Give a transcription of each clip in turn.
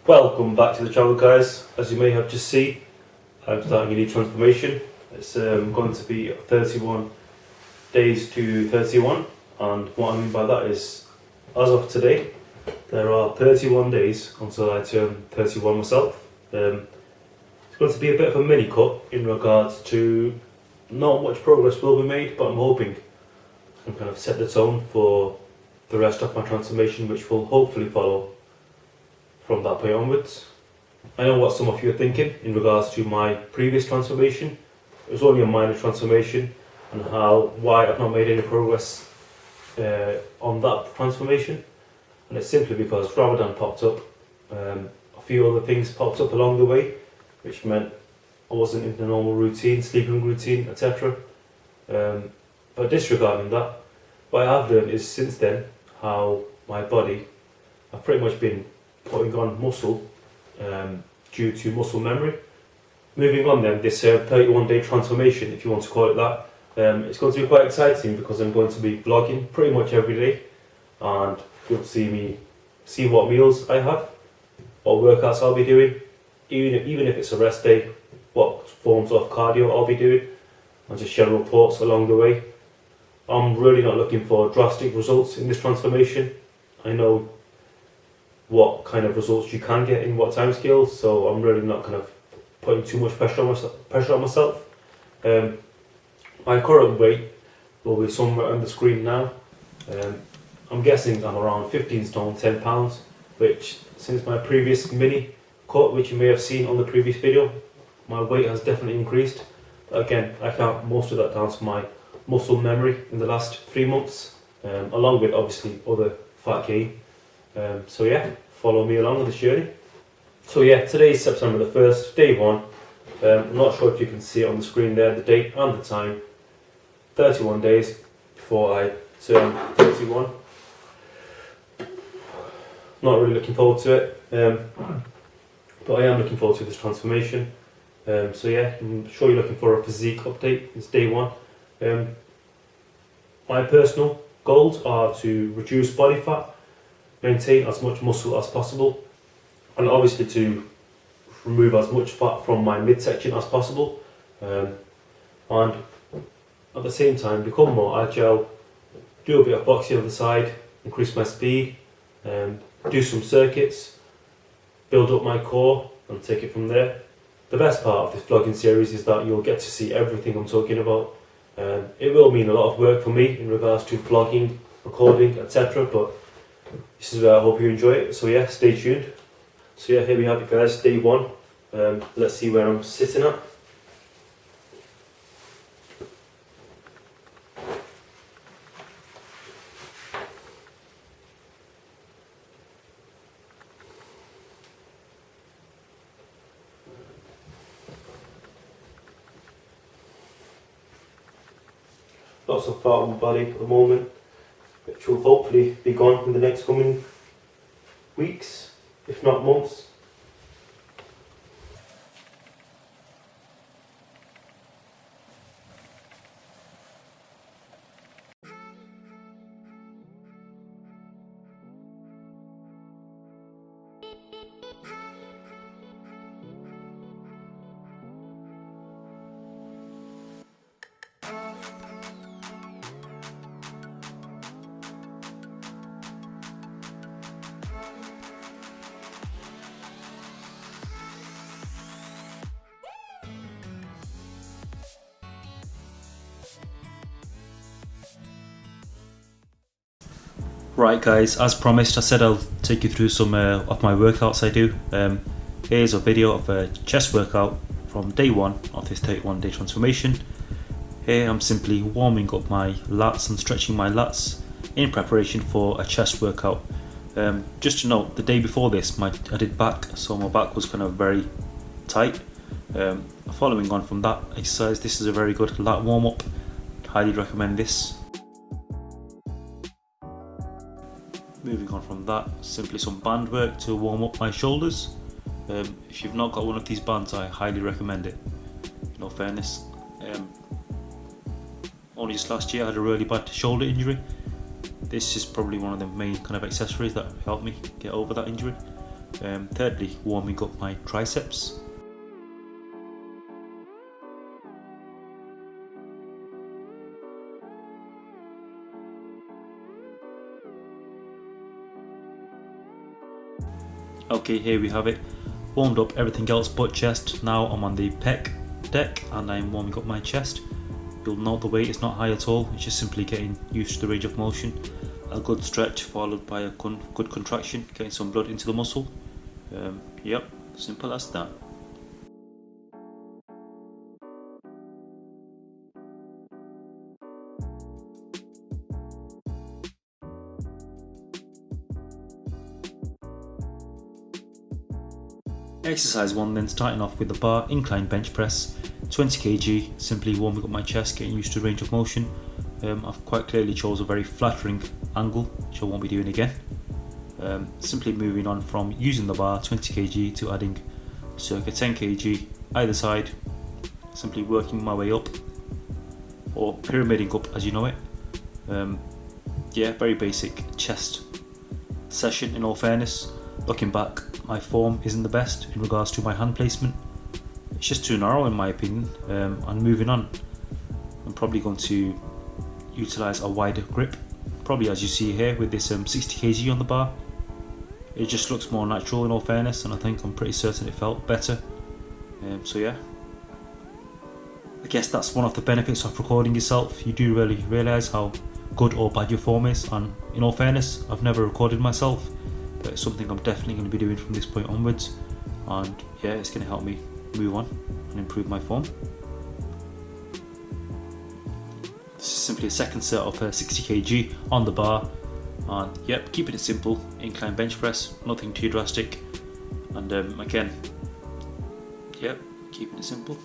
Welcome back to the channel, guys. As you may have just seen, I'm starting a new transformation. It's going to be 31 days to 31, and what I mean by that is, as of today, there are 31 days until I turn 31 myself. It's going to be a bit of a mini cut in regards to not much progress will be made, but I'm hoping I can kind of set the tone for the rest of my transformation, which will hopefully follow from that point onwards. I know what some of you are thinking in regards to my previous transformation. It was only a minor transformation, and why I've not made any progress on that transformation. And it's simply because Ramadan popped up, a few other things popped up along the way, which meant I wasn't in the normal routine, sleeping routine, etc. But disregarding that, what I have learned is since then how my body, I've pretty much been putting on muscle due to muscle memory. Moving on then, this 31-day transformation, if you want to call it that, it's going to be quite exciting because I'm going to be vlogging pretty much every day, and you'll see what meals I have, what workouts I'll be doing, even if it's a rest day, what forms of cardio I'll be doing, and just share reports along the way. I'm really not looking for drastic results in this transformation. I know what kind of results you can get in what time scales, so I'm really not kind of putting too much pressure on myself. My current weight will be somewhere on the screen now. I'm guessing I'm around 15 stone 10 pounds, which since my previous mini cut, which you may have seen on the previous video, my weight has definitely increased. Again, I count most of that down to my muscle memory in the last 3 months, along with obviously other fat gain. So yeah, follow me along on this journey. So yeah, today is September the 1st, day 1. I'm not sure if you can see it on the screen there, the date and the time. 31 days before I turn 31. Not really looking forward to it, but I am looking forward to this transformation. So yeah, I'm sure you're looking for a physique update. It's day 1. My personal goals are to reduce body fat, maintain as much muscle as possible, and obviously to remove as much fat from my midsection as possible, and at the same time become more agile, do a bit of boxing on the side, increase my speed, do some circuits, build up my core and take it from there. The best part of this vlogging series is that you'll get to see everything I'm talking about. It will mean a lot of work for me in regards to vlogging, recording, etc, but this is where I hope you enjoy it, so yeah, stay tuned. So yeah, here we have it, guys, day 1. Let's see where I'm sitting at. Lots of fat on my body at the moment, which will hopefully be gone in the next coming weeks, if not months. Right guys, as promised, I said I'll take you through some of my workouts I do. Here's a video of a chest workout from day 1 of this 31-day transformation. Here I'm simply warming up my lats and stretching my lats in preparation for a chest workout. Just to note, the day before this I did back, so my back was kind of very tight. Following on from that exercise, this is a very good lat warm up. Highly recommend this. Moving on from that, simply some band work to warm up my shoulders. If you've not got one of these bands, I highly recommend it. In all fairness, only just last year I had a really bad shoulder injury. This is probably one of the main kind of accessories that helped me get over that injury. Thirdly, warming up my triceps. Okay, here we have it. Warmed up everything else but chest. Now I'm on the pec deck and I'm warming up my chest. You'll note the weight is not high at all, it's just simply getting used to the range of motion. A good stretch followed by a good contraction, getting some blood into the muscle. Yep, simple as that. Exercise 1 then, starting off with the bar incline bench press, 20 kg, simply warming up my chest, getting used to range of motion. I've quite clearly chose a very flattering angle, which I won't be doing again. Simply moving on from using the bar 20 kg to adding circa 10 kg either side, simply working my way up, or pyramiding up as you know it. Yeah, very basic chest session in all fairness. Looking back, my form isn't the best in regards to my hand placement. It's just too narrow in my opinion. And moving on, I'm probably going to utilise a wider grip, probably as you see here with this 60 kg on the bar. It just looks more natural in all fairness, and I'm pretty certain it felt better. So yeah, I guess that's one of the benefits of recording yourself. You do really realise how good or bad your form is, and in all fairness, I've never recorded myself, but it's something I'm definitely going to be doing from this point onwards, and yeah, it's going to help me move on and improve my form. This is simply a second set of 60 kg on the bar, and yep, keeping it simple, incline bench press, nothing too drastic, and again, yep, keeping it simple.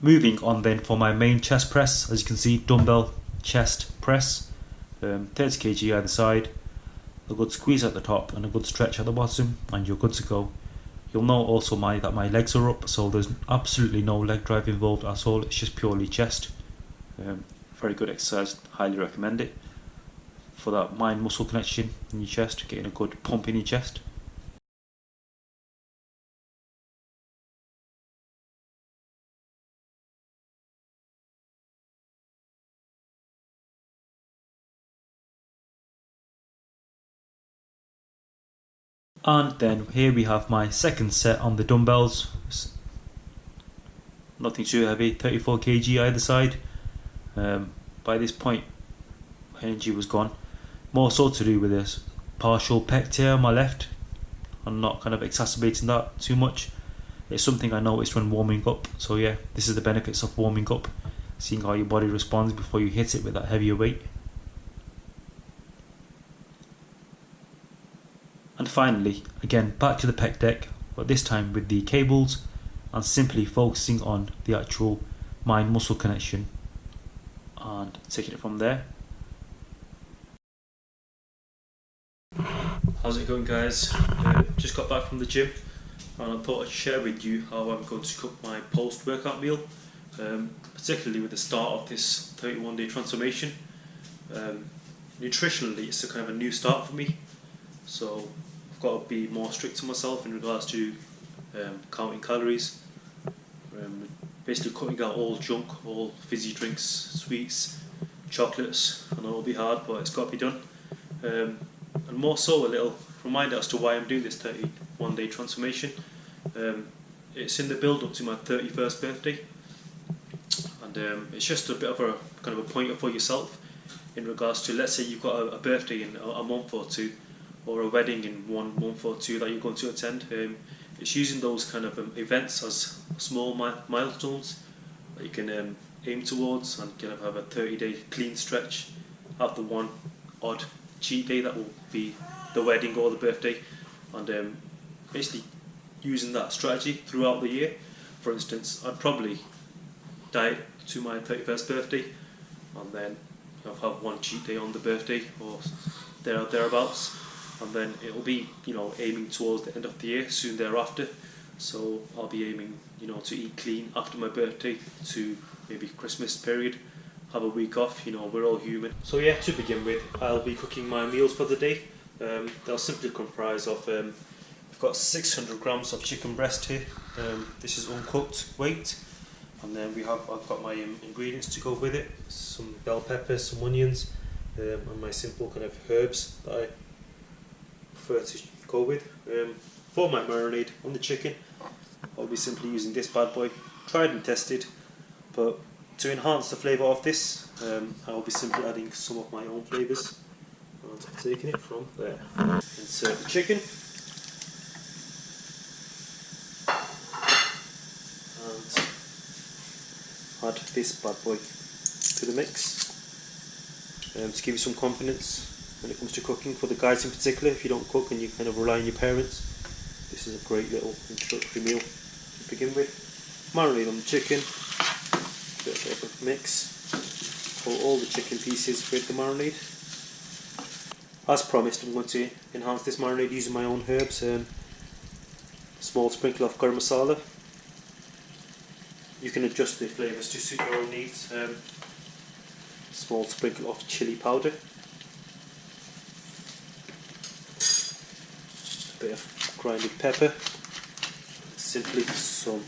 Moving on then for my main chest press, as you can see, dumbbell chest press, 30 kg either side, a good squeeze at the top and a good stretch at the bottom, and you're good to go. You'll note also that my legs are up, so there's absolutely no leg drive involved at all, it's just purely chest. Very good exercise, highly recommend it for that mind muscle connection in your chest, getting a good pump in your chest. And then here we have my second set on the dumbbells. Nothing too heavy, 34 kg either side. By this point, my energy was gone. More so to do with this partial pec tear on my left. I'm not kind of exacerbating that too much. It's something I noticed when warming up. So yeah, this is the benefits of warming up, seeing how your body responds before you hit it with that heavier weight. And finally, again back to the pec deck, but this time with the cables, and simply focusing on the actual mind muscle connection and taking it from there. How's it going, guys? Just got back from the gym, and I thought I'd share with you how I'm going to cook my post workout meal, particularly with the start of this 31-day transformation. Nutritionally, it's a kind of a new start for me, so I've got to be more strict to myself in regards to counting calories, basically cutting out all junk, all fizzy drinks, sweets, chocolates. I know it'll be hard, but it's got to be done. And more so, a little reminder as to why I'm doing this 31-day transformation. It's in the build up to my 31st birthday, and it's just a bit of a kind of a pointer for yourself. in regards to, let's say you've got a birthday in a month or two, or a wedding in 1 month or two that you're going to attend. It's using those kind of events as small milestones that you can aim towards, and kind of have a 30-day clean stretch after one odd cheat day that will be the wedding or the birthday, and basically using that strategy throughout the year. For instance, I'd probably diet to my 31st birthday, and then I'll have one cheat day on the birthday or thereabouts, and then it'll be, you know, aiming towards the end of the year soon thereafter. So I'll be aiming, you know, to eat clean after my birthday to maybe Christmas period, have a week off. You know, we're all human. So yeah, to begin with, I'll be cooking my meals for the day. They'll simply comprise of I've got 600 grams of chicken breast here. This is uncooked weight, and then I've got my ingredients to go with it: some bell peppers, some onions, and my simple kind of herbs that I prefer to go with. For my marinade on the chicken, I'll be simply using this bad boy, tried and tested, but to enhance the flavour of this, I'll be simply adding some of my own flavours. And taking it from there. Insert the chicken, and add this bad boy to the mix, to give you some confidence when it comes to cooking. For the guys in particular, if you don't cook and you kind of rely on your parents, this is a great little introductory meal to begin with. Marinade on the chicken, bit of a mix, coat all the chicken pieces with the marinade. As promised, I'm going to enhance this marinade using my own herbs. Small sprinkle of garam masala. You can adjust the flavours to suit your own needs. Small sprinkle of chili powder. A bit of grinded pepper. Simply some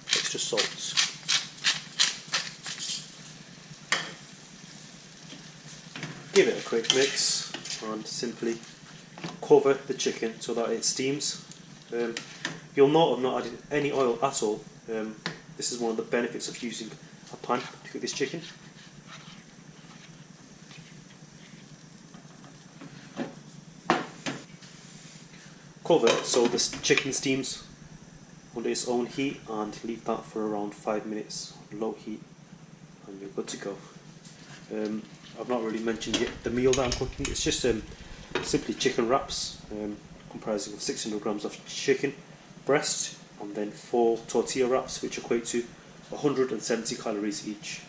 extra salt. Give it a quick mix and simply cover the chicken so that it steams. You'll note I've not added any oil at all. This is one of the benefits of using a pan to cook this chicken. Cover it so the chicken steams under its own heat, and leave that for around 5 minutes on low heat, and you're good to go. I've not really mentioned yet the meal that I'm cooking. It's just simply chicken wraps, comprising of 600 grams of chicken breast, and then 4 tortilla wraps, which equate to 170 calories each.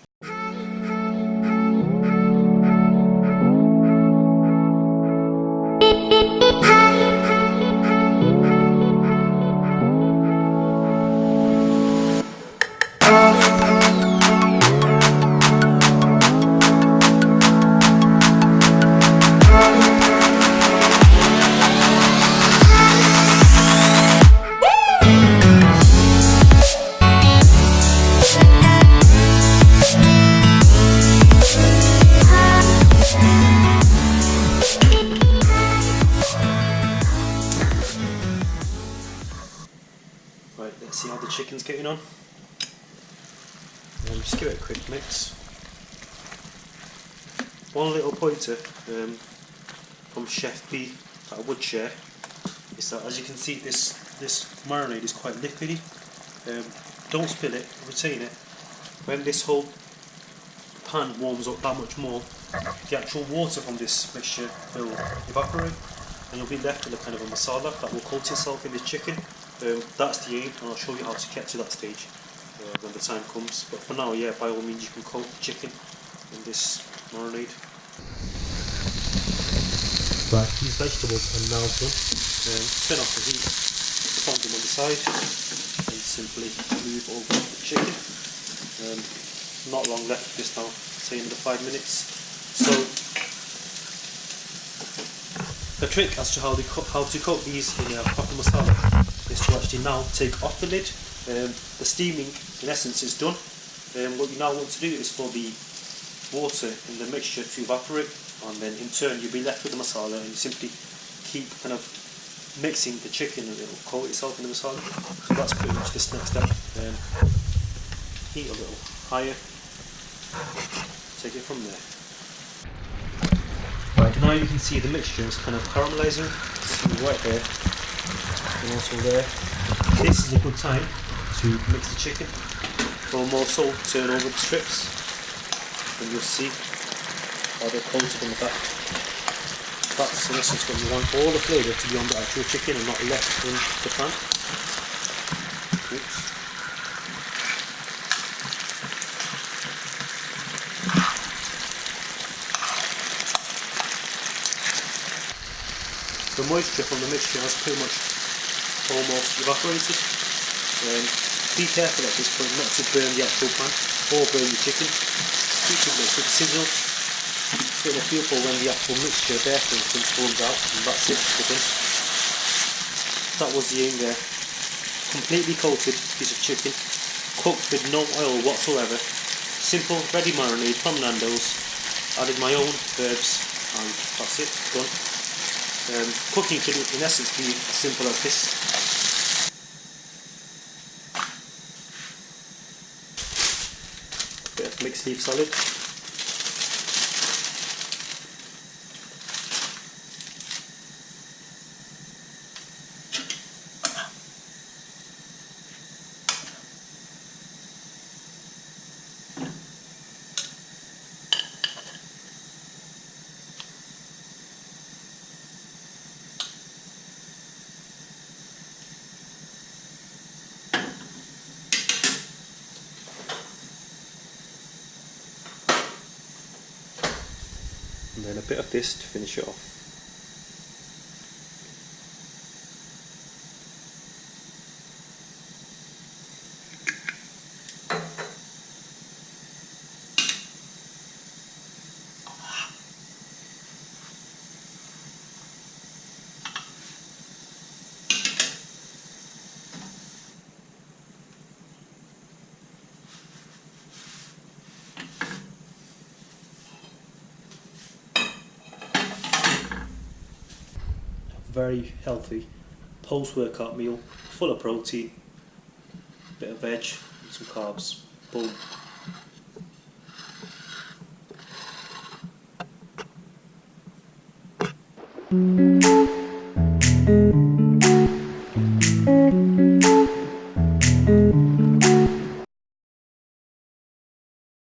Right, let's see how the chicken's getting on. Just give it a quick mix. One little pointer from Chef B that I would share is that, as you can see, this marinade is quite liquidy. Don't spill it, retain it. When this whole pan warms up that much more, the actual water from this mixture will evaporate, and you'll be left with a kind of a masala that will coat itself in this chicken. That's the aim, and I'll show you how to get to that stage when the time comes. But for now, yeah, by all means, you can coat the chicken in this marinade. Right, these vegetables are now done. Turn off the heat, put them on the side, and simply move over the chicken. Not long left just now, say another 5 minutes. So the trick as to how to coat these in a proper masala is to actually now take off the lid. The steaming in essence is done. What you now want to do is for the water in the mixture to evaporate, and then in turn you'll be left with the masala, and you simply keep kind of mixing the chicken and it'll coat itself in the masala. So that's pretty much this next step. Heat a little higher, take it from there. Right, now you can see the mixture is kind of caramelizing. See right there and also there. This is a good time to mix the chicken. Or more so, turn over the strips and you'll see how they're coated on the back. That's in essence what you want, all the flavour to be on the actual chicken and not left in the pan. Oops. The moisture from the mixture has pretty much almost evaporated. Be careful at this point not to burn the actual pan or burn the chicken. Keep it a quick sizzle. Get a feel for when the actual mixture there, for instance, comes out, and that's it, we're done. That was the aim there. Completely coated piece of chicken, cooked with no oil whatsoever. Simple, ready marinade from Nando's. Added my own herbs, and that's it, done. Cooking should in essence be as simple as this. Bit of mixed leaf salad. And then a bit of this to finish it off. Very healthy post-workout meal, full of protein, bit of veg, and some carbs. Boom.